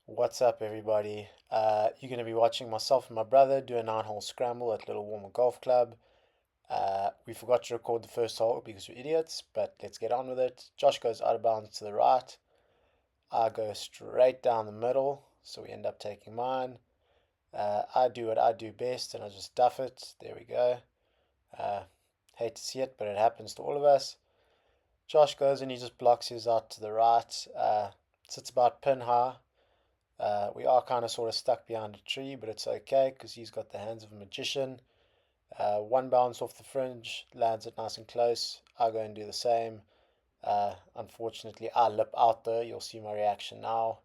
What's up, everybody? You're going to be watching myself and my brother do a 9-hole scramble at Little Walmer Golf Club. We forgot to record the first hole because we're idiots, but let's get on with it. Josh goes out of bounds to the right. I go straight down the middle, so we end up taking mine. I do what I do best, and I just duff it. There we go. Uh, Hate to see it, but it happens to all of us. Josh goes and he just blocks his out to the right. Sits about pin high. We are kind of sort of stuck behind a tree, but it's okay because he's got the hands of a magician. One bounce off the fringe, lands it nice and close. I go and do the same. Unfortunately, I lip out though. You'll see my reaction now.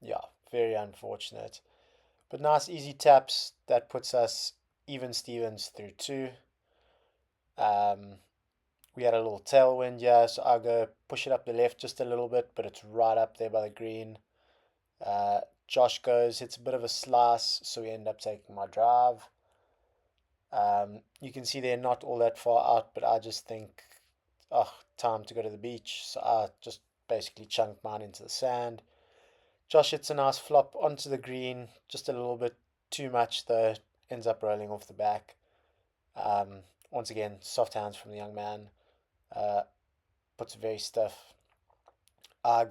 Yeah, very unfortunate. But nice easy taps. That puts us even Stevens through two. Um, we had a little tailwind, yeah, so I go push it up the left just a little bit, but it's right up there by the green. Josh goes, hits a bit of a slice, so we end up taking my drive. You can see they're not all that far out, but I just think, oh, time to go to the beach. So I just basically chunked mine into the sand. Josh hits a nice flop onto the green, just a little bit too much though, ends up rolling off the back. Once again, soft hands from the young man. Uh, Puts it very stiff. I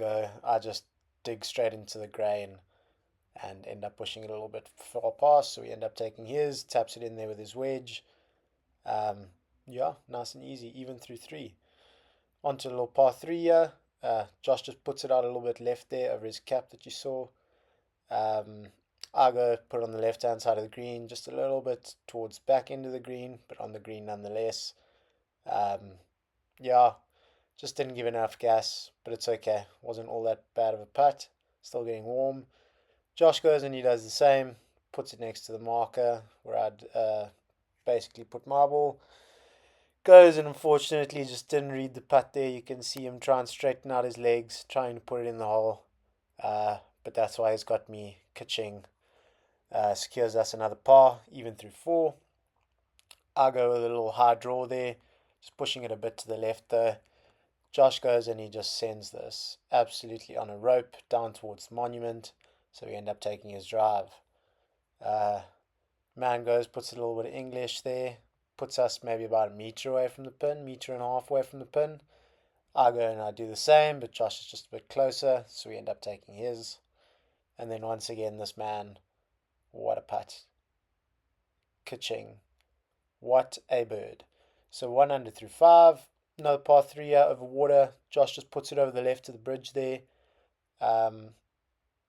just dig straight into the grain and end up pushing it a little bit far past. So we end up taking his, taps it in there with his wedge. Um, yeah, nice and easy, even through three. Onto a little par three here. Josh just puts it out a little bit left there over his cap that you saw. Um, I go put it on the left hand side of the green, just a little bit towards back end of the green, but on the green nonetheless. Um, yeah, just didn't give enough gas, but it's okay. Wasn't all that bad of a putt. Still getting warm. Josh goes and he does the same, puts it next to the marker where I'd basically put my ball. Goes and unfortunately just didn't read the putt there. You can see him trying to straighten out his legs, trying to put it in the hole. But that's why he's got me catching. Secures us another par, even through four. I go with a little high draw there, just pushing it a bit to the left though. Josh goes and he just sends this absolutely on a rope down towards the monument. So we end up taking his drive. Uh, Man goes, puts a little bit of English there, puts us maybe about a meter away from the pin, meter and a half away from the pin. I go and I do the same, but Josh is just a bit closer, so we end up taking his. And then once again, this man, what a putt. Ka-ching. What a bird. So one under through five. Another par three out over water. Josh just puts it over the left of the bridge there. Um,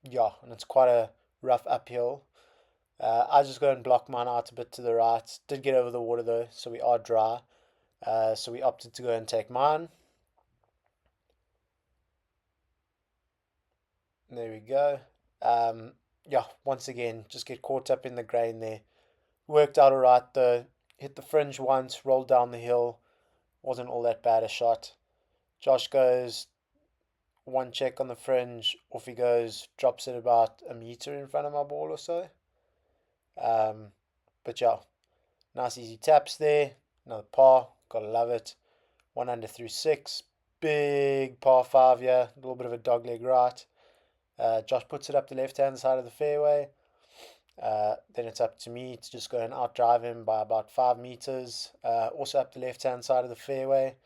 yeah, and it's quite a rough uphill. I just go and block mine out a bit to the right. Did get over the water though, so we are dry. So we opted to go and take mine. There we go. Yeah, once again, just get caught up in the grain there. Worked out alright though. Hit the fringe once, rolled down the hill. Wasn't all that bad a shot. Josh goes, one check on the fringe, off he goes, drops it about a meter in front of my ball or so. But yeah, nice easy taps there. Another par, gotta love it. One under through six. Big par five here. A little bit of a dogleg right. Josh puts it up the left hand side of the fairway. Then it's up to me to just go and outdrive him by about 5 meters. Also up the left hand side of the fairway.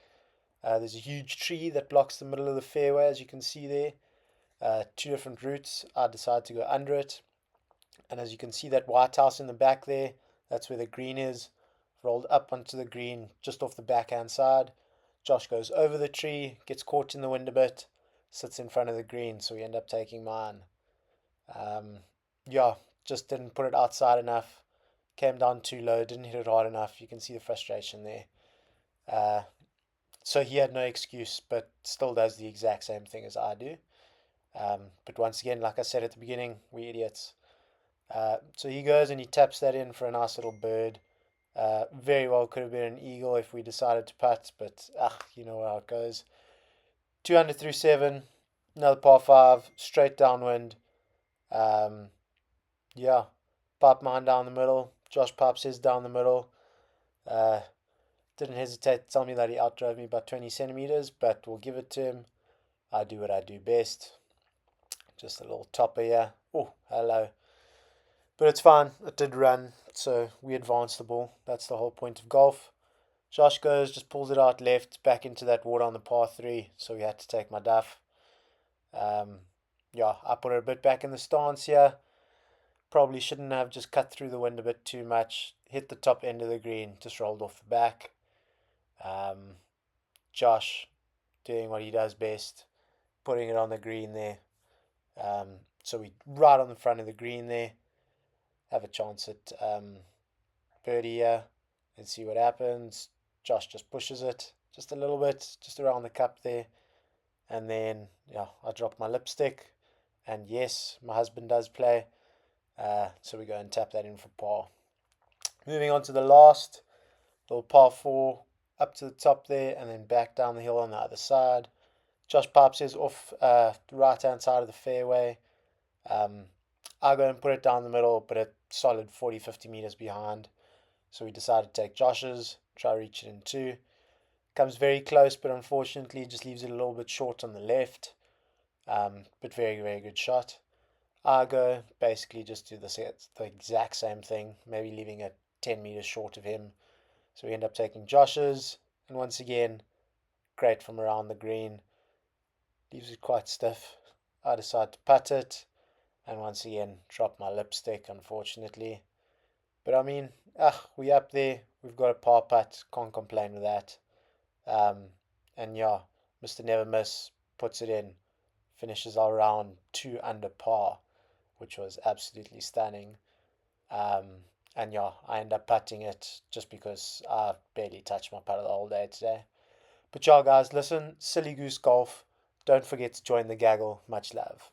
There's a huge tree that blocks the middle of the fairway, as you can see there. Two different routes. I decided to go under it. And as you can see, that white house in the back there, that's where the green is. Rolled up onto the green just off the backhand side. Josh goes over the tree, gets caught in the wind a bit, sits in front of the green, so we end up taking mine. Yeah, just didn't put it outside enough. Came down too low, didn't hit it hard enough. You can see the frustration there. Uh, so he had no excuse, but still does the exact same thing as I do. But once again, like I said at the beginning, we idiots. So he goes and he taps that in for a nice little bird. Very well could have been an eagle if we decided to putt, but you know how it goes. 200 through seven, another par five, straight downwind. Um, yeah, pipe mine down the middle. Josh pipes his down the middle. Uh, didn't hesitate to tell me that he outdrove me by 20 centimeters, but we'll give it to him. I do what I do best. Just a little topper here. Oh, hello. But it's fine. It did run, so we advanced the ball. That's the whole point of golf. Josh goes, just pulls it out left, back into that water on the par 3, so we had to take my duff. Yeah, I put it a bit back in the stance here. Probably shouldn't have just cut through the wind a bit too much. Hit the top end of the green, just rolled off the back. Um, Josh doing what he does best, putting it on the green there. So we right on the front of the green there. Have a chance at birdie here and see what happens. Josh just pushes it just a little bit, just around the cup there. And then, yeah, I drop my lipstick. And yes, my husband does play. So we go and tap that in for par. Moving on to the last little par 4, up to the top there, and then back down the hill on the other side. Josh pipes his off the right hand side of the fairway. I go and put it down the middle, but a solid 40, 50 meters behind. So we decided to take Josh's, try reach it in 2. Comes very close, but unfortunately just leaves it a little bit short on the left. But very, very good shot. I go basically just do the exact same thing, maybe leaving it 10 meters short of him. So we end up taking Josh's, and once again, great from around the green. Leaves it quite stiff. I decide to putt it, and once again, drop my lipstick, unfortunately. But I mean, we up there. We've got a par putt. Can't complain with that. And yeah, Mr. Never Miss puts it in. Finishes our round 2 under par, which was absolutely stunning. And yeah, I end up putting it just because I barely touched my putter the whole day today. But yeah, guys, listen, Silly Goose Golf. Don't forget to join the gaggle. Much love.